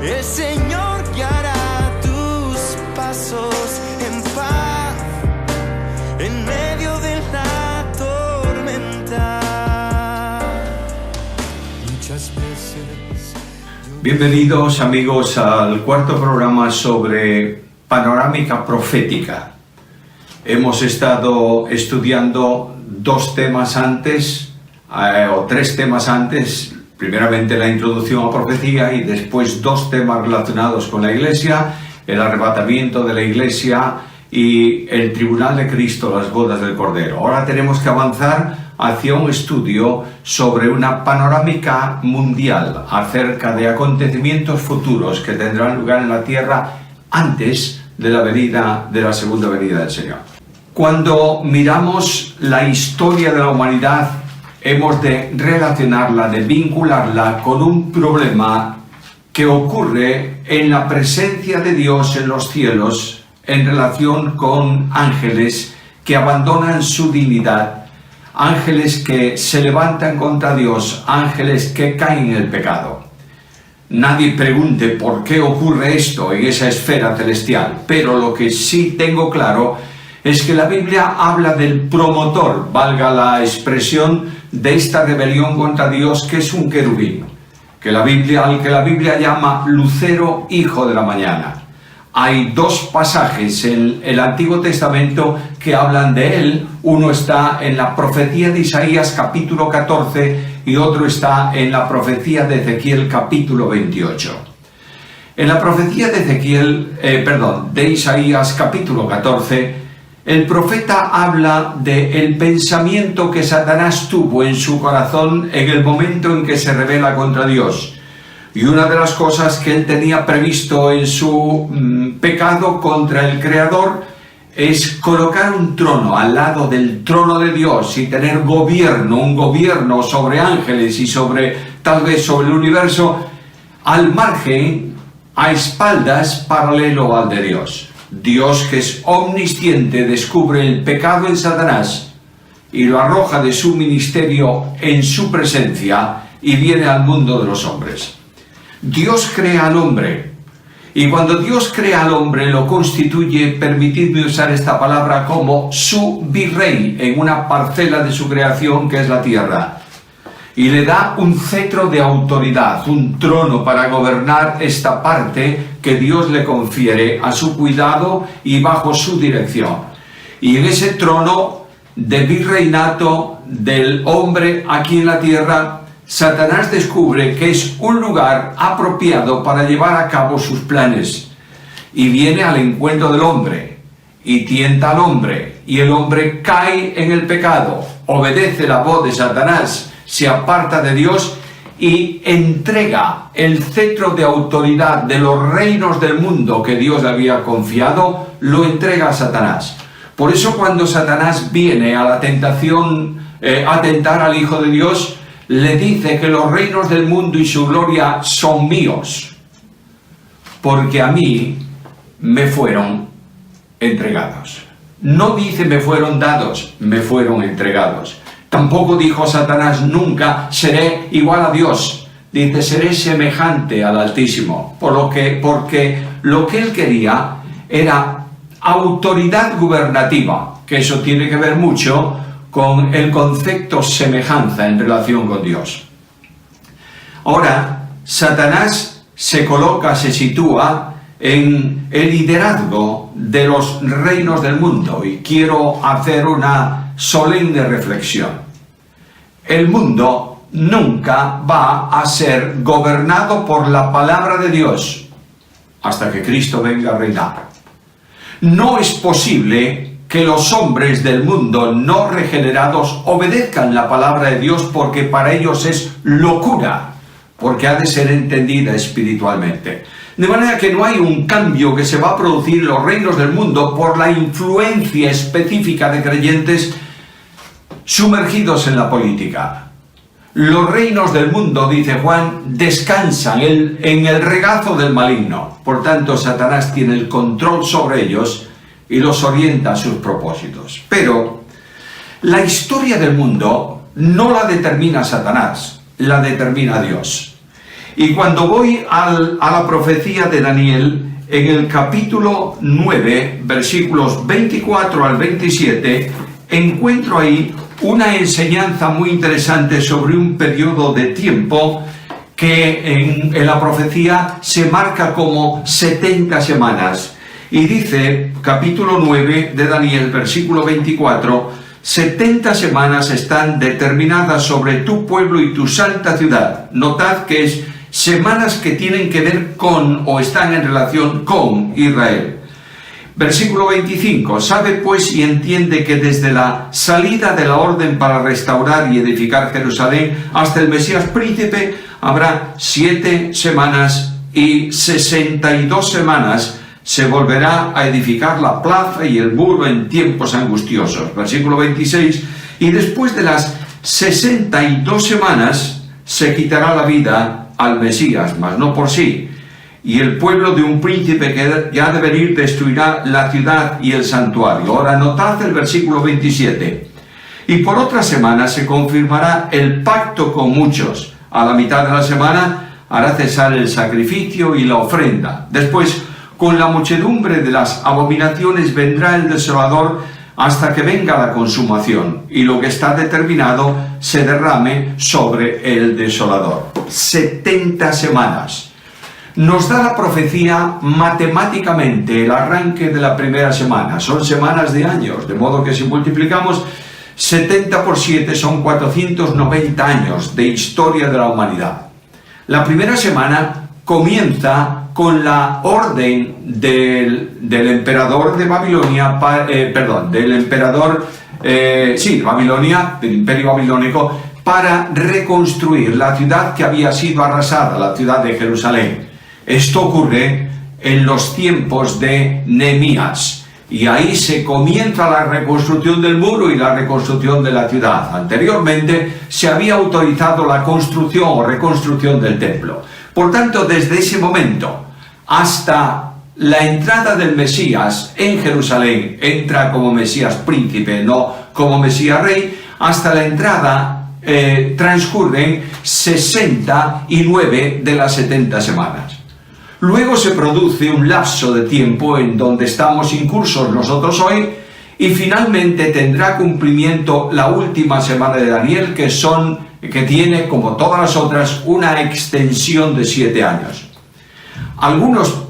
El Señor guiará tus pasos en paz, en medio de la tormenta. Muchas veces. Bienvenidos amigos al cuarto programa sobre panorámica profética. Hemos estado estudiando dos temas antes, o tres temas antes. Primeramente la introducción a profecía y después dos temas relacionados con la Iglesia, el arrebatamiento de la Iglesia y el tribunal de Cristo, las bodas del Cordero. Ahora tenemos que avanzar hacia un estudio sobre una panorámica mundial acerca de acontecimientos futuros que tendrán lugar en la tierra antes de la segunda venida del Señor. Cuando miramos la historia de la humanidad, hemos de relacionarla, de vincularla con un problema que ocurre en la presencia de Dios en los cielos en relación con ángeles que abandonan su dignidad, ángeles que se levantan contra Dios, ángeles que caen en el pecado. Nadie pregunte por qué ocurre esto en esa esfera celestial, pero lo que sí tengo claro es que la Biblia habla del promotor, valga la expresión, de esta rebelión contra Dios, que es un querubín, al que la Biblia llama Lucero, hijo de la mañana. Hay dos pasajes en el Antiguo Testamento que hablan de él. Uno está en la profecía de Isaías capítulo 14 y otro está en la profecía de Ezequiel capítulo 28. En la profecía de Isaías capítulo 14, el profeta habla del pensamiento que Satanás tuvo en su corazón en el momento en que se rebela contra Dios. Y una de las cosas que él tenía previsto en su pecado contra el Creador es colocar un trono al lado del trono de Dios y tener un gobierno sobre ángeles y tal vez sobre el universo, al margen, a espaldas, paralelo al de Dios. Dios, que es omnisciente, descubre el pecado en Satanás y lo arroja de su ministerio en su presencia y viene al mundo de los hombres. Dios crea al hombre y cuando Dios crea al hombre lo constituye, permitidme usar esta palabra, como su virrey en una parcela de su creación que es la tierra, y le da un cetro de autoridad, un trono para gobernar esta parte que Dios le confiere a su cuidado y bajo su dirección. Y en ese trono de virreinato del hombre aquí en la tierra, Satanás descubre que es un lugar apropiado para llevar a cabo sus planes. Y viene al encuentro del hombre, y tienta al hombre, y el hombre cae en el pecado, obedece la voz de Satanás, se aparta de Dios y entrega el cetro de autoridad de los reinos del mundo que Dios le había confiado, lo entrega a Satanás. Por eso cuando Satanás viene a la tentación, a tentar al Hijo de Dios, le dice que los reinos del mundo y su gloria son míos, porque a mí me fueron entregados. No dice me fueron dados, me fueron entregados. Tampoco dijo Satanás nunca seré igual a Dios. Dice seré semejante al Altísimo. Porque lo que él quería era autoridad gubernativa, que eso tiene que ver mucho con el concepto semejanza en relación con Dios. Ahora, Satanás se sitúa en el liderazgo de los reinos del mundo y quiero hacer una solemne reflexión. El mundo nunca va a ser gobernado por la palabra de Dios hasta que Cristo venga a reinar. No es posible que los hombres del mundo no regenerados obedezcan la palabra de Dios porque para ellos es locura, porque ha de ser entendida espiritualmente. De manera que no hay un cambio que se va a producir en los reinos del mundo por la influencia específica de creyentes sumergidos en la política. Los reinos del mundo, dice Juan, descansan en el regazo del maligno. Por tanto, Satanás tiene el control sobre ellos y los orienta a sus propósitos. Pero la historia del mundo no la determina Satanás, la determina Dios. Y cuando voy a la profecía de Daniel, en el capítulo 9, versículos 24 al 27, encuentro ahí una enseñanza muy interesante sobre un periodo de tiempo que en la profecía se marca como 70 semanas. Y dice, capítulo 9 de Daniel, versículo 24, 70 semanas están determinadas sobre tu pueblo y tu santa ciudad. Notad que es semanas que tienen que ver con o están en relación con Israel. Versículo 25, sabe pues y entiende que desde la salida de la orden para restaurar y edificar Jerusalén hasta el Mesías príncipe habrá 7 semanas y 62 semanas se volverá a edificar la plaza y el muro en tiempos angustiosos. Versículo 26, y después de las 62 semanas se quitará la vida al Mesías, mas no por sí. Y el pueblo de un príncipe que ha de venir destruirá la ciudad y el santuario. Ahora notad el versículo 27. Y por otra semana se confirmará el pacto con muchos. A la mitad de la semana hará cesar el sacrificio y la ofrenda. Después, con la muchedumbre de las abominaciones vendrá el desolador hasta que venga la consumación, y lo que está determinado se derrame sobre el desolador. 70 semanas. Nos da la profecía matemáticamente el arranque de la primera semana. Son semanas de años, de modo que si multiplicamos 70 por 7 son 490 años de historia de la humanidad. La primera semana comienza con la orden del emperador de Babilonia, Babilonia, del imperio babilónico, para reconstruir la ciudad que había sido arrasada, la ciudad de Jerusalén. Esto ocurre en los tiempos de Nehemías, y ahí se comienza la reconstrucción del muro y la reconstrucción de la ciudad. Anteriormente se había autorizado la construcción o reconstrucción del templo. Por tanto, desde ese momento hasta la entrada del Mesías en Jerusalén, entra como Mesías príncipe, no como Mesías rey, hasta la entrada transcurren 69 de las 70 semanas. Luego se produce un lapso de tiempo en donde estamos incursos nosotros hoy, y finalmente tendrá cumplimiento la última semana de Daniel, que tiene, como todas las otras, una extensión de 7 años. Algunos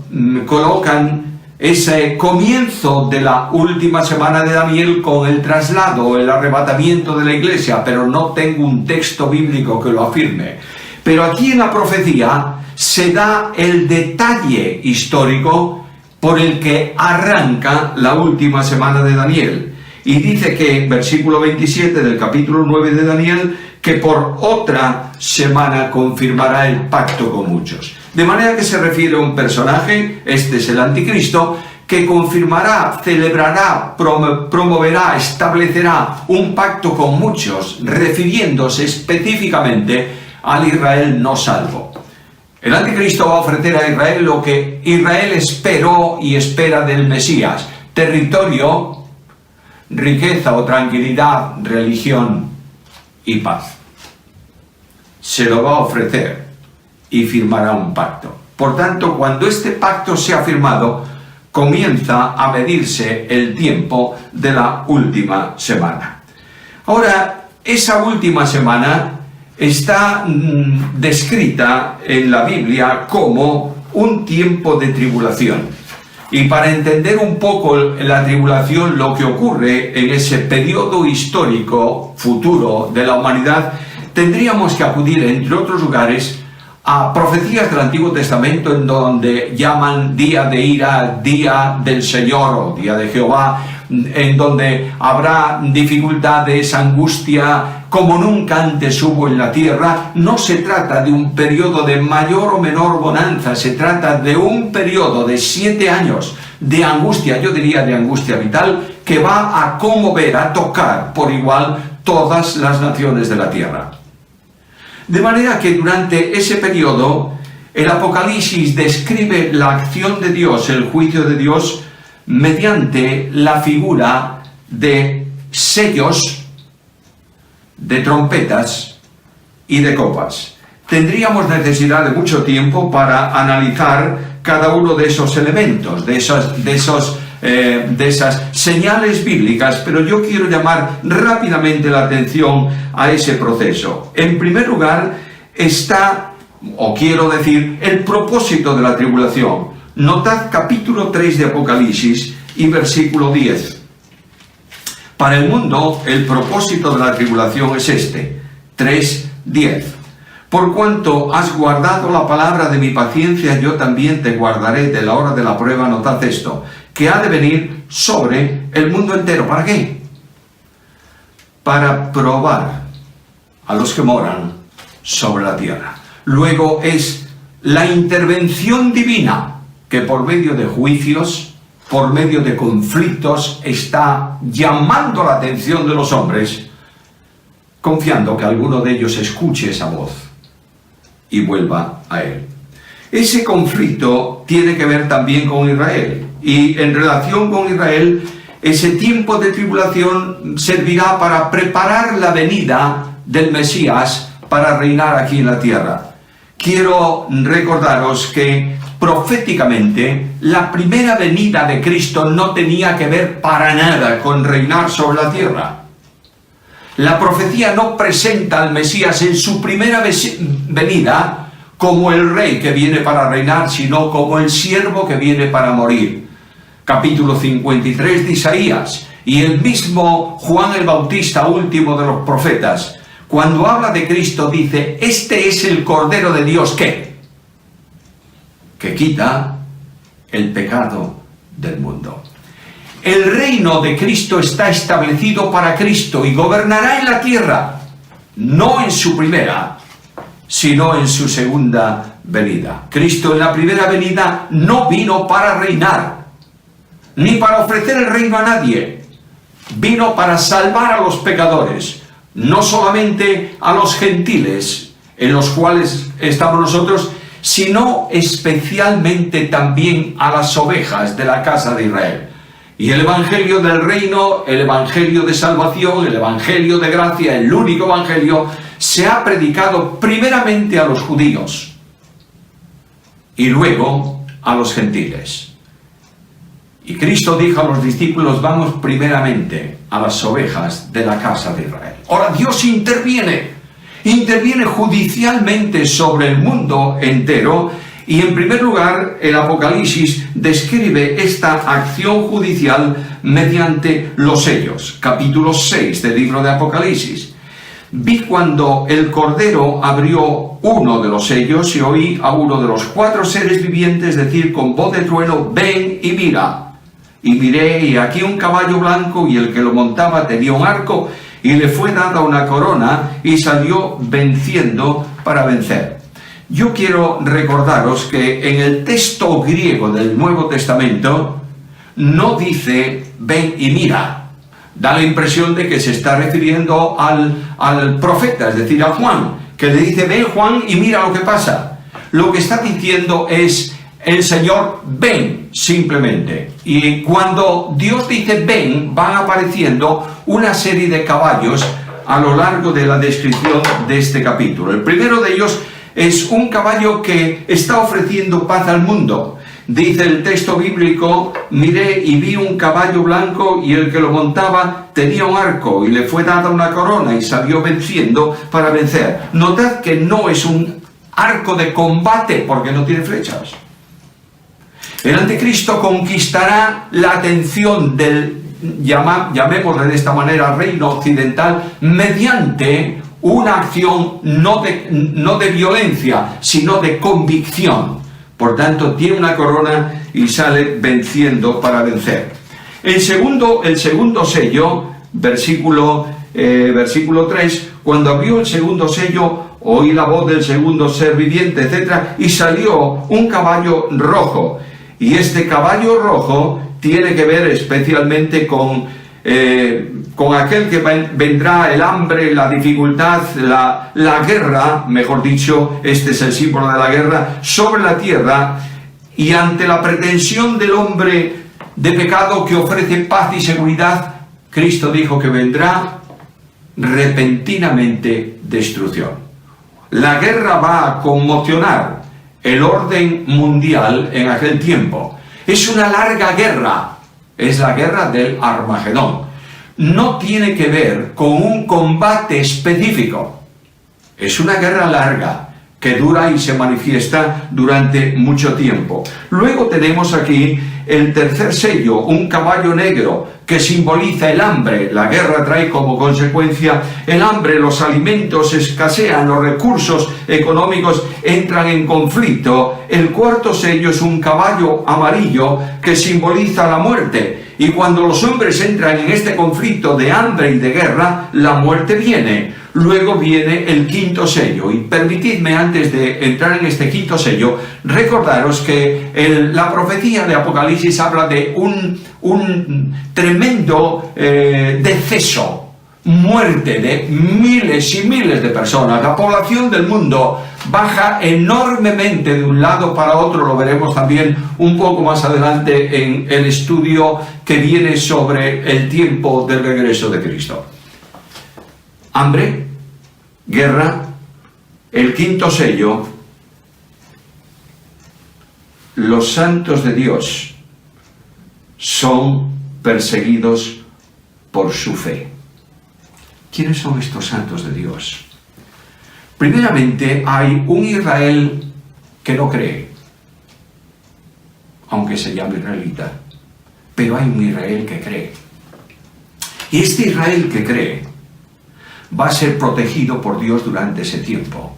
colocan ese comienzo de la última semana de Daniel con el traslado, el arrebatamiento de la iglesia, pero no tengo un texto bíblico que lo afirme. Pero aquí en la profecía se da el detalle histórico por el que arranca la última semana de Daniel. Y dice que, versículo 27 del capítulo 9 de Daniel, que por otra semana confirmará el pacto con muchos. De manera que se refiere a un personaje, este es el anticristo, que confirmará, celebrará, promoverá, establecerá un pacto con muchos, refiriéndose específicamente al Israel no salvo. El anticristo va a ofrecer a Israel lo que Israel esperó y espera del Mesías: territorio, riqueza o tranquilidad, religión y paz. Se lo va a ofrecer y firmará un pacto. Por tanto, cuando este pacto sea firmado, comienza a medirse el tiempo de la última semana. Ahora, esa última semana está descrita en la Biblia como un tiempo de tribulación. Y para entender un poco la tribulación, lo que ocurre en ese periodo histórico futuro de la humanidad, tendríamos que acudir, entre otros lugares, a profecías del Antiguo Testamento, en donde llaman día de ira, día del Señor o día de Jehová, en donde habrá dificultades, angustia, como nunca antes hubo en la tierra. No se trata de un periodo de mayor o menor bonanza, se trata de un periodo de 7 años de angustia, yo diría de angustia vital, que va a conmover, a tocar por igual todas las naciones de la tierra. De manera que durante ese periodo el Apocalipsis describe la acción de Dios, el juicio de Dios, mediante la figura de sellos, de trompetas y de copas. tendríamos necesidad de mucho tiempo para analizar cada uno de esos elementos, de esas señales bíblicas, pero yo quiero llamar rápidamente la atención a ese proceso. En primer lugar está, o quiero decir, el propósito de la tribulación. Notad capítulo 3 de Apocalipsis y versículo 10. Para el mundo, el propósito de la tribulación es este, 3:10. Por cuanto has guardado la palabra de mi paciencia, yo también te guardaré de la hora de la prueba. Notad esto, que ha de venir sobre el mundo entero. ¿Para qué? Para probar a los que moran sobre la tierra. Luego es la intervención divina que por medio de juicios, por medio de conflictos, está llamando la atención de los hombres, confiando que alguno de ellos escuche esa voz y vuelva a él. Ese conflicto tiene que ver también con Israel, y en relación con Israel, ese tiempo de tribulación servirá para preparar la venida del Mesías para reinar aquí en la tierra. Quiero recordaros que proféticamente la primera venida de Cristo no tenía que ver para nada con reinar sobre la tierra. La profecía no presenta al Mesías en su primera venida como el rey que viene para reinar, sino como el siervo que viene para morir. Capítulo 53 de Isaías, y el mismo Juan el Bautista, último de los profetas, cuando habla de Cristo dice, este es el Cordero de Dios que quita el pecado del mundo. El reino de Cristo está establecido para Cristo y gobernará en la tierra, no en su primera, sino en su segunda venida. Cristo en la primera venida no vino para reinar, ni para ofrecer el reino a nadie. Vino para salvar a los pecadores, no solamente a los gentiles, en los cuales estamos nosotros, sino especialmente también a las ovejas de la casa de Israel. Y el evangelio del reino, el evangelio de salvación, el evangelio de gracia, el único evangelio, se ha predicado primeramente a los judíos y luego a los gentiles. Y Cristo dijo a los discípulos, vamos primeramente a las ovejas de la casa de Israel. Ahora Dios interviene judicialmente sobre el mundo entero, y en primer lugar el Apocalipsis describe esta acción judicial mediante los sellos. Capítulo 6 del libro de Apocalipsis. Vi cuando el Cordero abrió uno de los sellos y oí a uno de los 4 seres vivientes decir con voz de trueno, ven y mira. Y miré, y aquí un caballo blanco, y el que lo montaba tenía un arco, y le fue dada una corona, y salió venciendo para vencer. Yo quiero recordaros que en el texto griego del Nuevo Testamento no dice ven y mira. Da la impresión de que se está refiriendo al profeta, es decir, a Juan, que le dice ven Juan y mira lo que pasa. Lo que está diciendo es el Señor ven simplemente. Y cuando Dios dice ven, van apareciendo una serie de caballos a lo largo de la descripción de este capítulo. El primero de ellos es un caballo que está ofreciendo paz al mundo. Dice el texto bíblico, miré y vi un caballo blanco y el que lo montaba tenía un arco y le fue dada una corona y salió venciendo para vencer. Notad que no es un arco de combate porque no tiene flechas. El anticristo conquistará la atención del, llamémosle de esta manera, reino occidental, mediante una acción no de violencia, sino de convicción. Por tanto, tiene una corona y sale venciendo para vencer. El segundo sello, versículo 3, cuando abrió el segundo sello, oí la voz del segundo ser viviente, etc., y salió un caballo rojo. Y este caballo rojo tiene que ver especialmente con aquel que vendrá el hambre, la dificultad, la guerra, mejor dicho, este es el símbolo de la guerra, sobre la tierra, y ante la pretensión del hombre de pecado que ofrece paz y seguridad, Cristo dijo que vendrá repentinamente destrucción. La guerra va a conmocionar el orden mundial en aquel tiempo. Es una larga guerra, es la guerra del Armagedón. No tiene que ver con un combate específico. Es una guerra larga que dura y se manifiesta durante mucho tiempo. Luego tenemos aquí el tercer sello, un caballo negro que simboliza el hambre. La guerra trae como consecuencia el hambre, los alimentos escasean, los recursos económicos entran en conflicto. El cuarto sello es un caballo amarillo que simboliza la muerte. Y cuando los hombres entran en este conflicto de hambre y de guerra, la muerte viene. Luego viene el quinto sello. Y permitidme, antes de entrar en este quinto sello, recordaros que la profecía de Apocalipsis habla de un tremendo deceso, muerte de miles y miles de personas. La población del mundo baja enormemente de un lado para otro. Lo veremos también un poco más adelante en el estudio que viene sobre el tiempo del regreso de Cristo. Hambre, guerra, el quinto sello, los santos de Dios son perseguidos por su fe. ¿Quiénes son estos santos de Dios? Primeramente, hay un Israel que no cree, aunque se llame israelita, pero hay un Israel que cree. Y este Israel que cree va a ser protegido por Dios durante ese tiempo.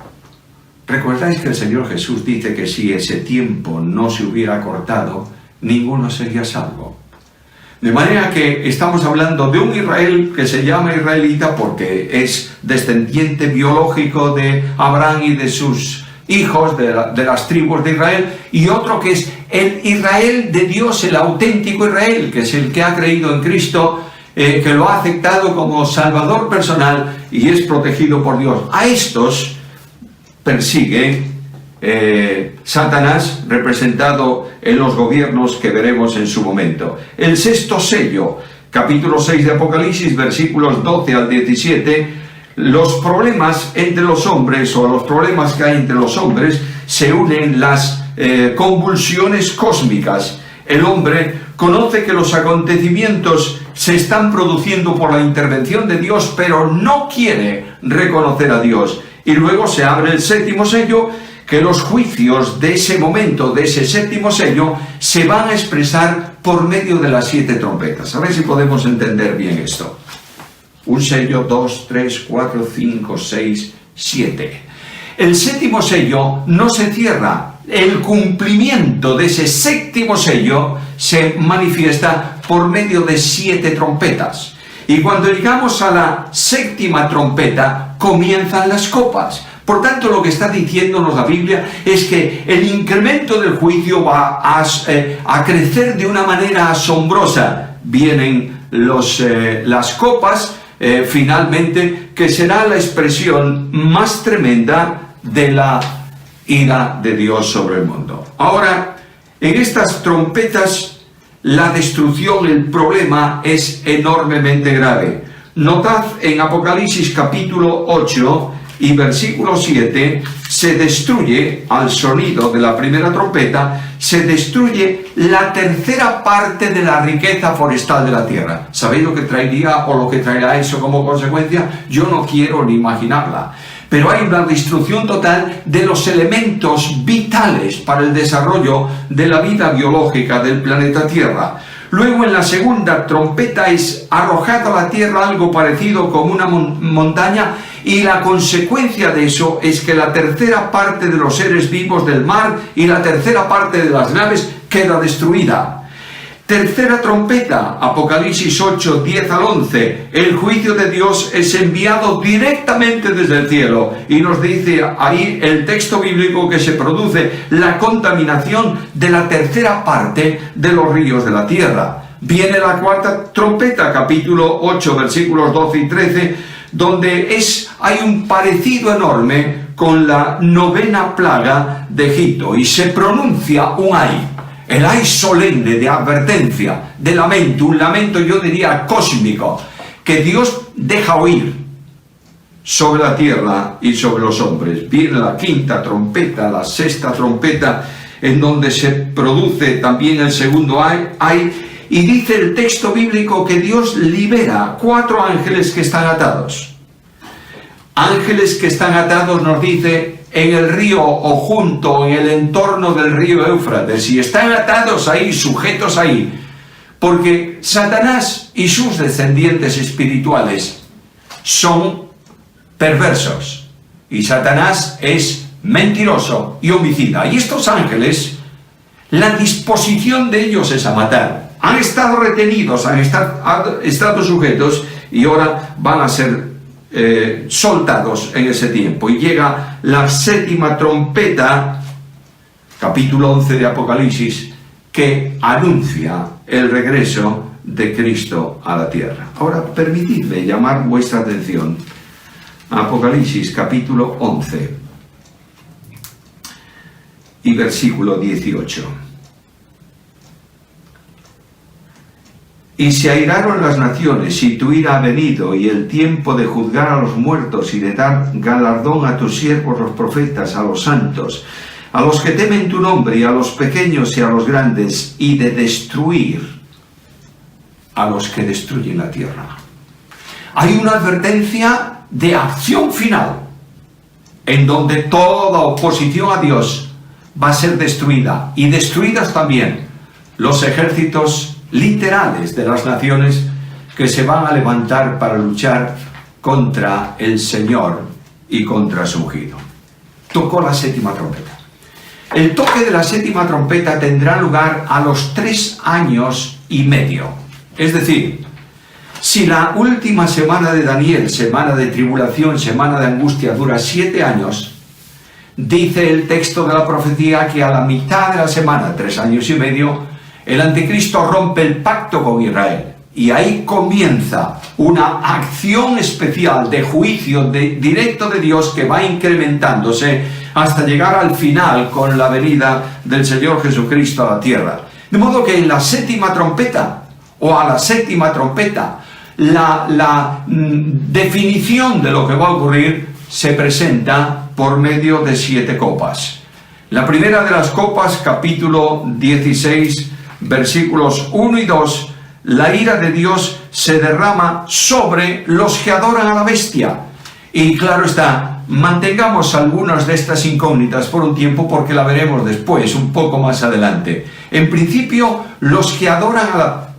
¿Recordáis que el Señor Jesús dice que si ese tiempo no se hubiera cortado, ninguno sería salvo? De manera que estamos hablando de un Israel que se llama israelita porque es descendiente biológico de Abraham y de sus hijos, de las tribus de Israel, y otro que es el Israel de Dios, el auténtico Israel, que es el que ha creído en Cristo, que lo ha aceptado como Salvador personal y es protegido por Dios. A estos persigue Satanás, representado en los gobiernos que veremos en su momento. El sexto sello, capítulo 6 de Apocalipsis, versículos 12 al 17, los problemas entre los hombres, o los problemas que hay entre los hombres, se unen las convulsiones cósmicas. El hombre conoce que los acontecimientos se están produciendo por la intervención de Dios, pero no quiere reconocer a Dios. Y luego se abre el séptimo sello, que los juicios de ese momento, de ese séptimo sello, se van a expresar por medio de las 7 trompetas. A ver si podemos entender bien esto. Un sello, 2, 3, 4, 5, 6, 7. El séptimo sello no se cierra. El cumplimiento de ese séptimo sello se manifiesta por medio de 7 trompetas. Y cuando llegamos a la séptima trompeta, comienzan las copas. Por tanto, lo que está diciéndonos la Biblia es que el incremento del juicio va a crecer de una manera asombrosa. Vienen las copas, finalmente, que será la expresión más tremenda de la ira de Dios sobre el mundo. Ahora, en estas trompetas, la destrucción, el problema es enormemente grave. Notad en Apocalipsis capítulo 8 y versículo 7, se destruye, al sonido de la primera trompeta, se destruye la tercera parte de la riqueza forestal de la tierra. ¿Sabéis lo que traería o lo que traerá eso como consecuencia? Yo no quiero ni imaginarla. Pero hay una destrucción total de los elementos vitales para el desarrollo de la vida biológica del planeta Tierra. Luego, en la segunda trompeta, es arrojado a la tierra algo parecido como una montaña, y la consecuencia de eso es que la tercera parte de los seres vivos del mar y la tercera parte de las naves queda destruida. Tercera trompeta, Apocalipsis 8, 10 al 11, el juicio de Dios es enviado directamente desde el cielo, y nos dice ahí el texto bíblico que se produce la contaminación de la tercera parte de los ríos de la tierra. Viene la cuarta trompeta, capítulo 8, versículos 12 y 13, donde hay un parecido enorme con la novena plaga de Egipto, y se pronuncia un ay. El ay solemne de advertencia, de lamento, un lamento yo diría cósmico, que Dios deja oír sobre la tierra y sobre los hombres. Viene la quinta trompeta, la sexta trompeta, en donde se produce también el segundo ay, y dice el texto bíblico que Dios libera 4 ángeles que están atados. Ángeles que están atados, nos dice, en el río o junto, en el entorno del río Éufrates, y están atados ahí, sujetos ahí, porque Satanás y sus descendientes espirituales son perversos, y Satanás es mentiroso y homicida, y estos ángeles, la disposición de ellos es a matar. Han estado retenidos, han estado sujetos, y ahora van a ser soltados en ese tiempo. Y llega la séptima trompeta, capítulo 11 de Apocalipsis, que anuncia el regreso de Cristo a la tierra. Ahora, permitidme llamar vuestra atención a Apocalipsis capítulo 11 y versículo 18. Y se airaron las naciones, y tu ira ha venido, y el tiempo de juzgar a los muertos, y de dar galardón a tus siervos los profetas, a los santos, a los que temen tu nombre, y a los pequeños y a los grandes, y de destruir a los que destruyen la tierra. Hay una advertencia de acción final, en donde toda oposición a Dios va a ser destruida, y destruidas también los ejércitos literales de las naciones que se van a levantar para luchar contra el Señor y contra su ungido. Tocó la séptima trompeta. El toque de la séptima trompeta tendrá lugar a los 3 años y medio. Es decir, si la última semana de Daniel, semana de tribulación, semana de angustia, dura 7 años, dice el texto de la profecía que a la mitad de la semana, 3 años y medio, el anticristo rompe el pacto con Israel, y ahí comienza una acción especial de juicio directo de Dios que va incrementándose hasta llegar al final con la venida del Señor Jesucristo a la tierra. De modo que en la séptima trompeta, o a la séptima trompeta, la definición de lo que va a ocurrir se presenta por medio de 7 copas. La primera de las copas, capítulo 16, versículos 1 y 2, la ira de Dios se derrama sobre los que adoran a la bestia. Y claro está, mantengamos algunas de estas incógnitas por un tiempo, porque la veremos después, un poco más adelante. En principio, los que adoran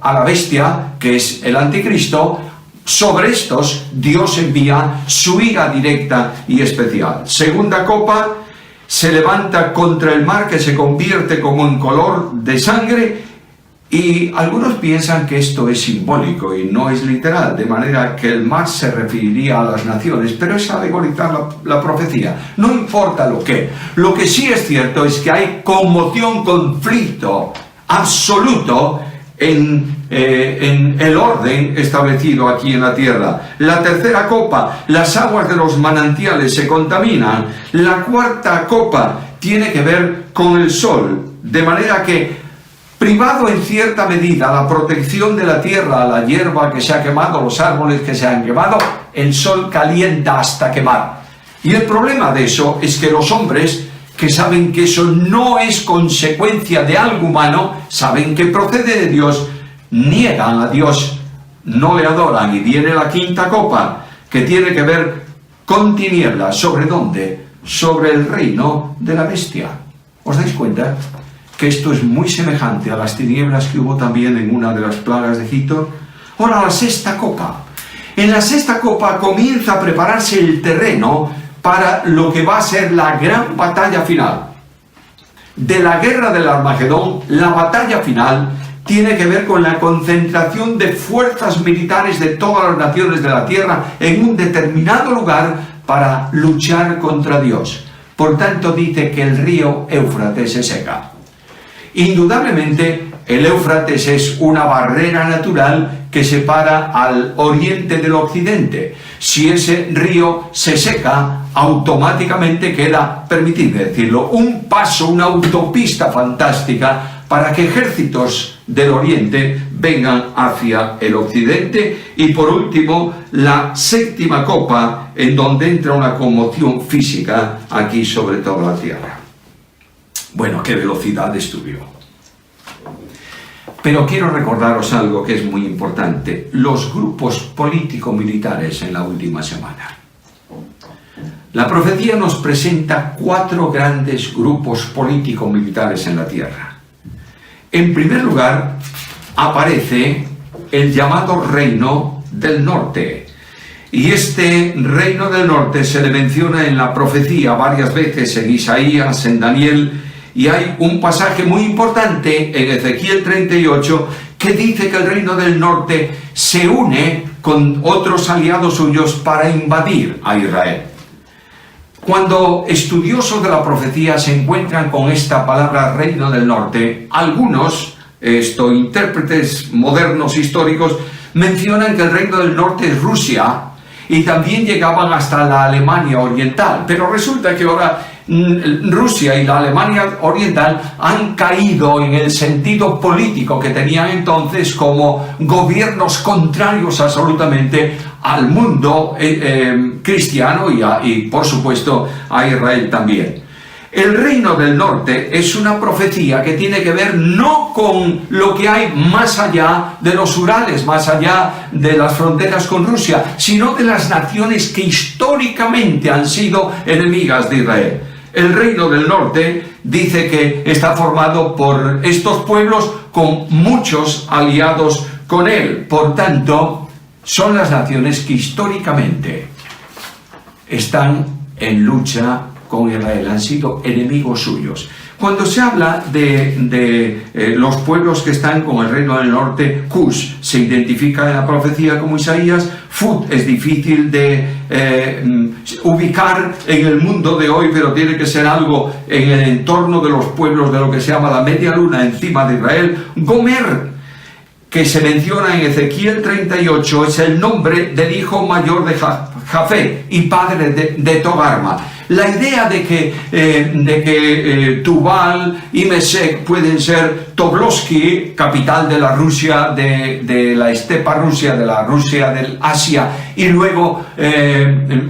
a la bestia, que es el anticristo, sobre estos Dios envía su ira directa y especial. Segunda copa, se levanta contra el mar, que se convierte como en color de sangre, y algunos piensan que esto es simbólico y no es literal, de manera que el mar se referiría a las naciones, pero es alegorizar la profecía. No importa lo que sí es cierto es que hay conmoción, conflicto absoluto en el orden establecido aquí en la tierra. La tercera copa, las aguas de los manantiales se contaminan. La cuarta copa tiene que ver con el sol, de manera que, privado en cierta medida la protección de la tierra, la hierba que se ha quemado, los árboles que se han quemado, el sol calienta hasta quemar. Y el problema de eso es que los hombres, que saben que eso no es consecuencia de algo humano, saben que procede de Dios, niegan a Dios, no le adoran. Y viene la quinta copa, que tiene que ver con tinieblas. ¿Sobre dónde? Sobre el reino de la bestia. ¿Os dais cuenta que esto es muy semejante a las tinieblas que hubo también en una de las plagas de Egipto? Ahora, la sexta copa. En la sexta copa comienza a prepararse el terreno para lo que va a ser la gran batalla final. De la guerra del Armagedón, la batalla final tiene que ver con la concentración de fuerzas militares de todas las naciones de la tierra en un determinado lugar para luchar contra Dios. Por tanto, dice que el río Éufrates se seca. Indudablemente, el Éufrates es una barrera natural que separa al oriente del occidente. Si ese río se seca, automáticamente queda, permitidme decirlo, un paso, una autopista fantástica para que ejércitos del Oriente vengan hacia el Occidente. Y por último, la séptima copa, en donde entra una conmoción física aquí sobre toda la tierra. Bueno, qué velocidad estuvo. Pero quiero recordaros algo que es muy importante: los grupos político-militares en la última semana. La profecía nos presenta 4 grandes grupos político-militares en la tierra. En primer lugar, aparece el llamado Reino del Norte. Y este Reino del Norte se le menciona en la profecía varias veces, en Isaías, en Daniel, y hay un pasaje muy importante en Ezequiel 38 que dice que el Reino del Norte se une con otros aliados suyos para invadir a Israel. Cuando estudiosos de la profecía se encuentran con esta palabra Reino del Norte, algunos, intérpretes modernos históricos, mencionan que el Reino del Norte es Rusia y también llegaban hasta la Alemania Oriental. Pero resulta que ahora Rusia y la Alemania Oriental han caído en el sentido político que tenían entonces como gobiernos contrarios absolutamente al mundo cristiano y por supuesto a Israel también. El Reino del Norte es una profecía que tiene que ver no con lo que hay más allá de los Urales, más allá de las fronteras con Rusia, sino de las naciones que históricamente han sido enemigas de Israel. El Reino del Norte dice que está formado por estos pueblos con muchos aliados con él. Por tanto, son las naciones que históricamente están en lucha con Israel, han sido enemigos suyos. Cuando se habla de los pueblos que están con el Reino del Norte, Cush se identifica en la profecía como Isaías. Fut es difícil de ubicar en el mundo de hoy, pero tiene que ser algo en el entorno de los pueblos de lo que se llama la media luna encima de Israel. Gomer, que se menciona en Ezequiel 38, es el nombre del hijo mayor de Jafé y padre de Togarma. La idea de que Tubal y Mesec pueden ser Tobolski, capital de la Rusia, de la estepa Rusia, de la Rusia del Asia, y luego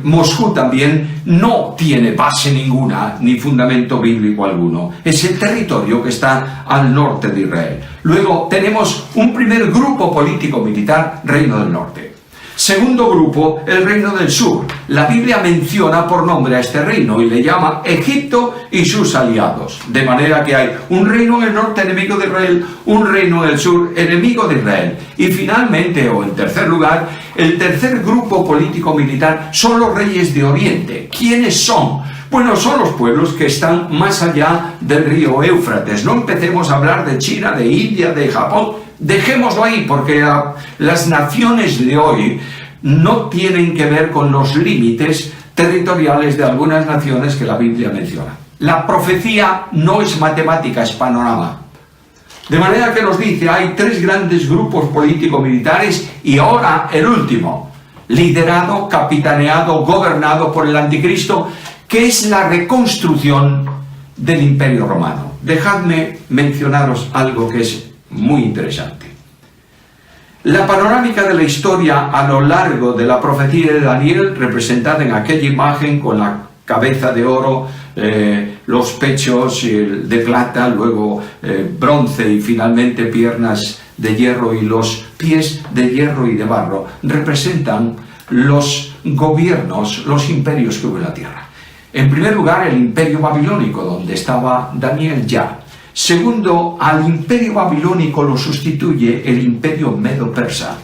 Moscú también, no tiene base ninguna ni fundamento bíblico alguno. Es el territorio que está al norte de Israel. Luego tenemos un primer grupo político-militar, Reino del Norte. Segundo grupo, el Reino del Sur. La Biblia menciona por nombre a este reino y le llama Egipto y sus aliados. De manera que hay un reino en el norte enemigo de Israel, un reino en el sur enemigo de Israel. Y finalmente, o en tercer lugar, el tercer grupo político-militar son los reyes de Oriente. ¿Quiénes son? Bueno, son los pueblos que están más allá del río Éufrates. No empecemos a hablar de China, de India, de Japón. Dejémoslo ahí, porque las naciones de hoy no tienen que ver con los límites territoriales de algunas naciones que la Biblia menciona. La profecía no es matemática, es panorama. De manera que nos dice, hay 3 grandes grupos político-militares y ahora el último, liderado, capitaneado, gobernado por el anticristo, que es la reconstrucción del Imperio Romano. Dejadme mencionaros algo que es muy interesante. La panorámica de la historia a lo largo de la profecía de Daniel, representada en aquella imagen con la cabeza de oro, los pechos de plata, luego bronce y finalmente piernas de hierro y los pies de hierro y de barro, representan los gobiernos, los imperios que hubo en la tierra. En primer lugar, el imperio babilónico, donde estaba Daniel ya. Segundo, al imperio babilónico lo sustituye el imperio medo-persa.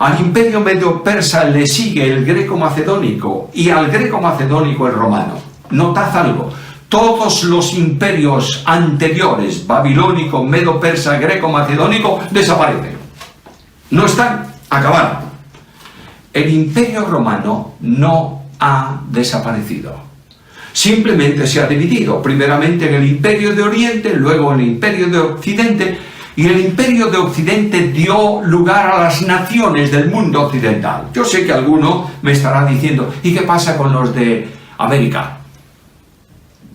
Al imperio medo-persa le sigue el greco-macedónico y al greco-macedónico el romano. Notad algo, todos los imperios anteriores, babilónico, medo-persa, greco-macedónico, desaparecen. No están, acabaron. El imperio romano no ha desaparecido. Simplemente se ha dividido, primeramente en el imperio de Oriente, luego en el imperio de Occidente, y el imperio de Occidente dio lugar a las naciones del mundo occidental. Yo sé que alguno me estará diciendo, ¿y qué pasa con los de América?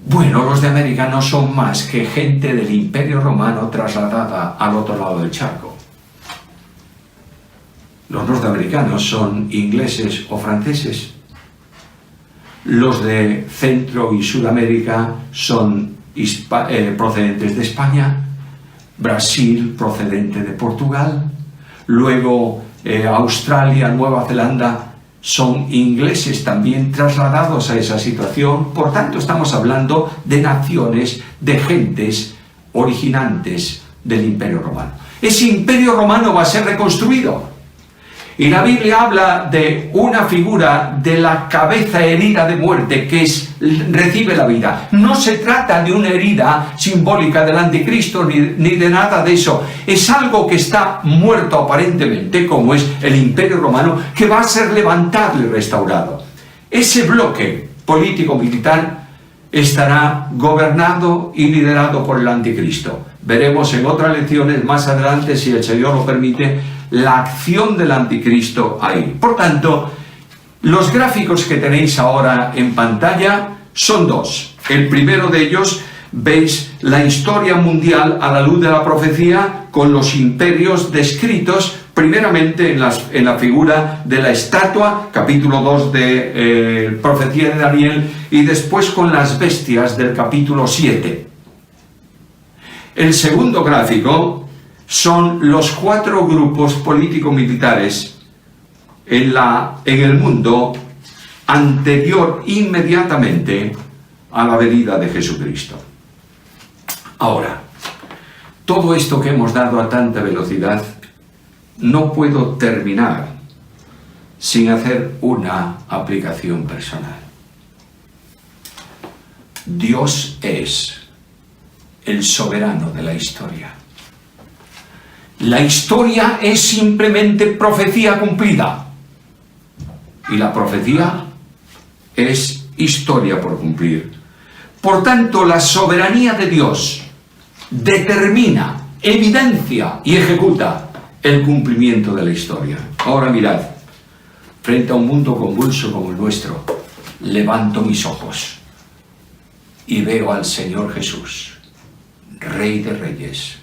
Bueno, los de América no son más que gente del Imperio Romano trasladada al otro lado del charco. Los norteamericanos son ingleses o franceses. Los de Centro y Sudamérica son procedentes de España, Brasil procedente de Portugal, luego Australia, Nueva Zelanda son ingleses también trasladados a esa situación. Por tanto, estamos hablando de naciones, de gentes originantes del Imperio Romano. Ese Imperio Romano va a ser reconstruido. Y la Biblia habla de una figura de la cabeza herida de muerte que recibe la vida. No se trata de una herida simbólica del anticristo ni de nada de eso. Es algo que está muerto aparentemente, como es el Imperio Romano, que va a ser levantado y restaurado. Ese bloque político-militar estará gobernado y liderado por el anticristo. Veremos en otras lecciones más adelante, si el Señor lo permite, la acción del anticristo ahí. Por tanto, los gráficos que tenéis ahora en pantalla son dos. El primero de ellos, veis la historia mundial a la luz de la profecía con los imperios descritos primeramente en la figura de la estatua, capítulo 2 de profecía de Daniel, y después con las bestias del capítulo 7. El segundo gráfico son los 4 grupos político-militares en el mundo anterior inmediatamente a la venida de Jesucristo. Ahora, todo esto que hemos dado a tanta velocidad, no puedo terminar sin hacer una aplicación personal. Dios es el soberano de la historia. La historia es simplemente profecía cumplida. Y la profecía es historia por cumplir. Por tanto, la soberanía de Dios determina, evidencia y ejecuta el cumplimiento de la historia. Ahora mirad, frente a un mundo convulso como el nuestro, levanto mis ojos y veo al Señor Jesús, Rey de Reyes,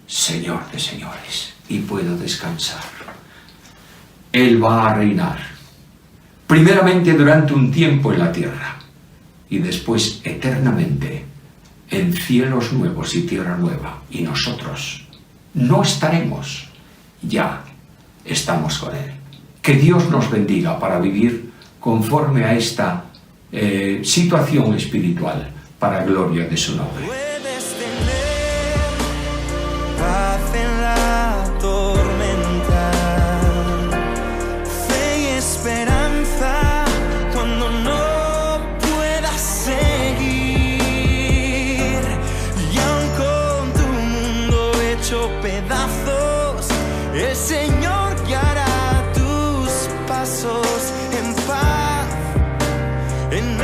Señor de señores, y puedo descansar. Él va a reinar, primeramente durante un tiempo en la tierra, y después eternamente en cielos nuevos y tierra nueva. Y nosotros no estaremos, ya estamos con Él. Que Dios nos bendiga para vivir conforme a esta situación espiritual, para gloria de su nombre. Paz en la tormenta, fe y esperanza cuando no puedas seguir, y aun con tu mundo hecho pedazos, el Señor guiará tus pasos en paz, en